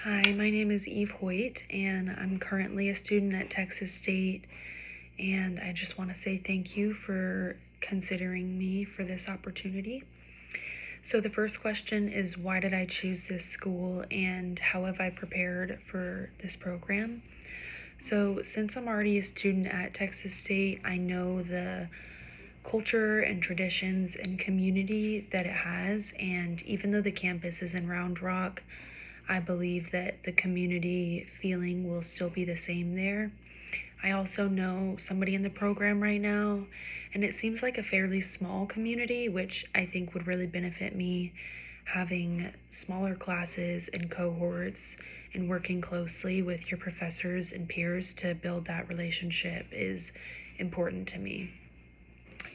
Hi, my name is Hoyt, and I'm currently a student at Texas State. And I just want to say thank you for considering me for this opportunity. So, the first question is, why did I choose this school and how have I prepared for this program? So, since I'm already a student at Texas State, I know the culture and traditions and community that it has. And even though the campus is in Round Rock, I believe that the community feeling will still be the same there. I also know somebody in the program right now, and it seems like a fairly small community, which I think would really benefit me. Having smaller classes and cohorts and working closely with your professors and peers to build that relationship is important to me.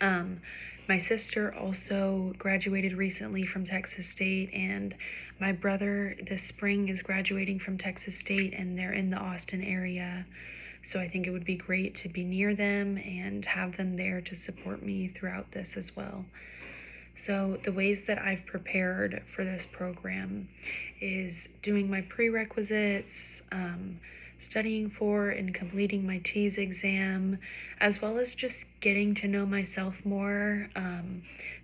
Um, my sister also graduated recently from Texas State, and my brother this spring is graduating from Texas State, and they're in the Austin area. So I think it would be great to be near them and have them there to support me throughout this as well. So, the ways that I've prepared for this program is doing my prerequisites, studying for and completing my TEAS exam, as well as just getting to know myself more.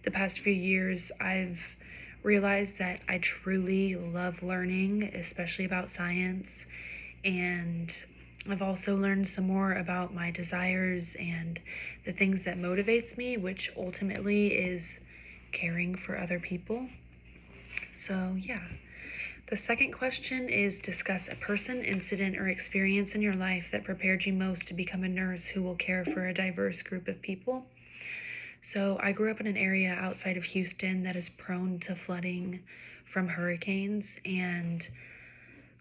The past few years, I've realized that I truly love learning, especially about science, and I've also learned some more about my desires and the things that motivates me, which ultimately is caring for other people. So, yeah. The second question is, discuss a person, incident, or experience in your life that prepared you most to become a nurse who will care for a diverse group of people. So, I grew up in an area outside of Houston that is prone to flooding from hurricanes, and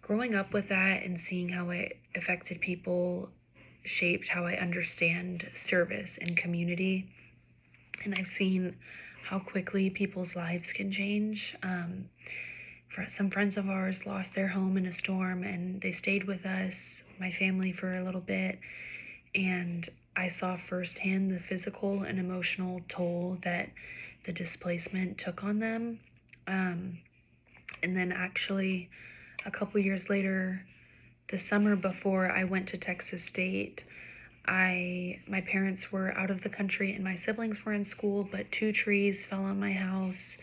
growing up with that and seeing how it affected people shaped how I understand service and community. And I've seen how quickly people's lives can change. Some friends of ours lost their home in a storm, and they stayed with us, my family, for a little bit. And I saw firsthand the physical and emotional toll that the displacement took on them. And then, actually, a couple years later, the summer before I went to Texas State, my parents were out of the country and my siblings were in school, but two trees fell on my house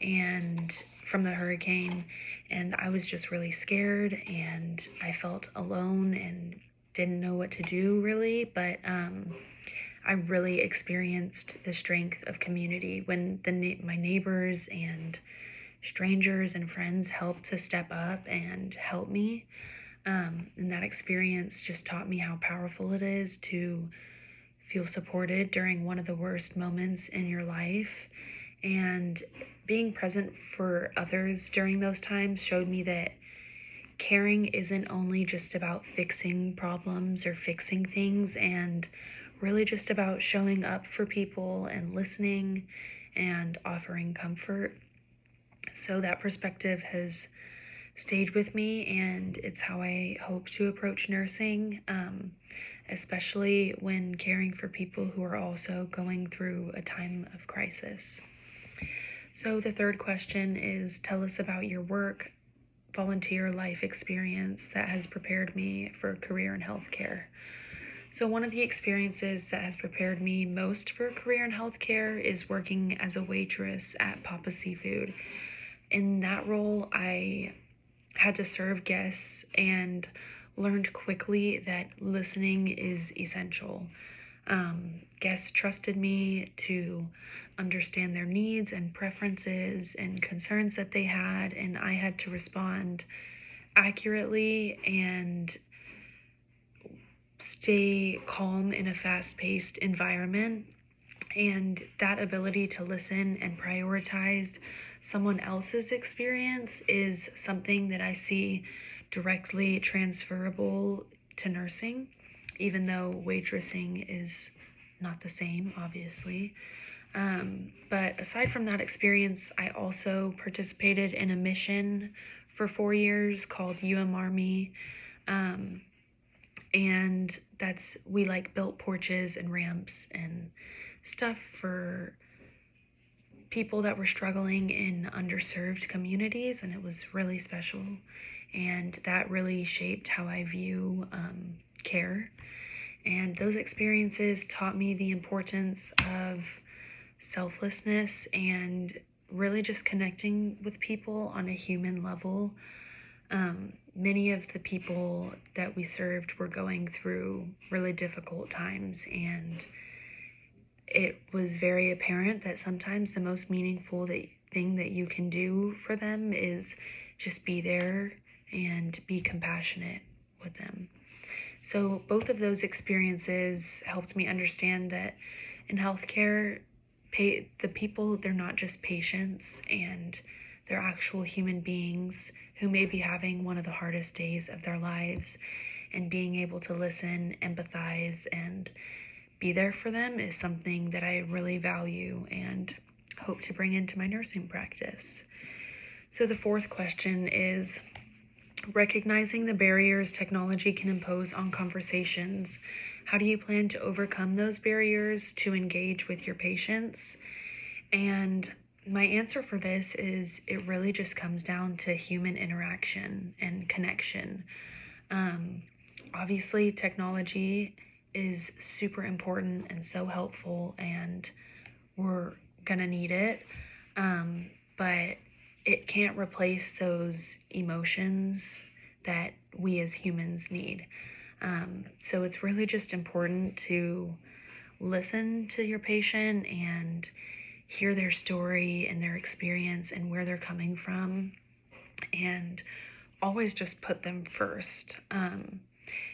and from the hurricane, and I was just really scared and I felt alone and didn't know what to do really. But I really experienced the strength of community when my neighbors and strangers and friends helped to step up and help me. And that experience just taught me how powerful it is to feel supported during one of the worst moments in your life. And being present for others during those times showed me that caring isn't only just about fixing problems or fixing things, and really just about showing up for people and listening and offering comfort. So that perspective has stayed with me, and it's how I hope to approach nursing, especially when caring for people who are also going through a time of crisis. So, the third question is, tell us about your work, volunteer life experience that has prepared me for a career in healthcare. So, one of the experiences that has prepared me most for a career in healthcare is working as a waitress at Papa Seafood. In that role, I had to serve guests and learned quickly that listening is essential. Guests trusted me to understand their needs and preferences and concerns that they had, and I had to respond accurately and stay calm in a fast-paced environment. And that ability to listen and prioritize someone else's experience is something that I see directly transferable to nursing, even though waitressing is not the same, obviously. But aside from that experience, I also participated in a mission for 4 years called UMRME. And we built porches and ramps and stuff for people that were struggling in underserved communities, and it was really special. and that really shaped how I view care. And those experiences taught me the importance of selflessness and really just connecting with people on a human level. Many of the people that we served were going through really difficult times, and it was very apparent that sometimes the most meaningful thing that you can do for them is just be there and be compassionate with them. So both of those experiences helped me understand that in healthcare, the people, they're not just patients, and they're actual human beings who may be having one of the hardest days of their lives, and being able to listen, empathize, and be there for them is something that I really value and hope to bring into my nursing practice. So the fourth question is recognizing the barriers technology can impose on conversations. How do you plan to overcome those barriers to engage with your patients? And my answer for this is it really just comes down to human interaction and connection. Obviously, technology is super important and so helpful, and we're gonna need it. But it can't replace those emotions that we as humans need. So it's really just important to listen to your patient and hear their story and their experience and where they're coming from, and always just put them first.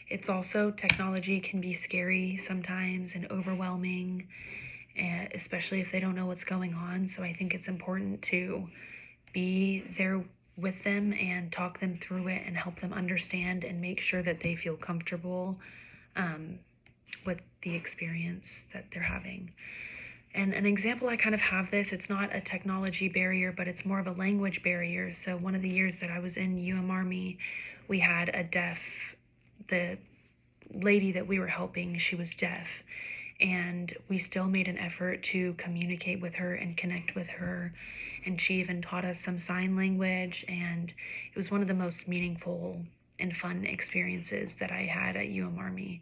It's also, technology can be scary sometimes and overwhelming, especially if they don't know what's going on. So I think it's important to be there with them and talk them through it and help them understand and make sure that they feel comfortable with the experience that they're having. And an example I kind of have this, it's not a technology barrier, but it's more of a language barrier. So one of the years that I was in Army, we had the lady that we were helping, she was deaf. And we still made an effort to communicate with her and connect with her. And she even taught us some sign language. And it was one of the most meaningful and fun experiences that I had at Army.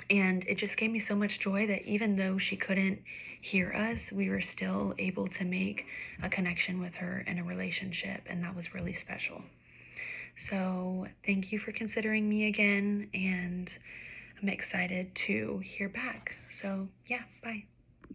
And it just gave me so much joy that even though she couldn't hear us, we were still able to make a connection with her and a relationship. And that was really special. So thank you for considering me again. And I'm excited to hear back. So yeah, bye.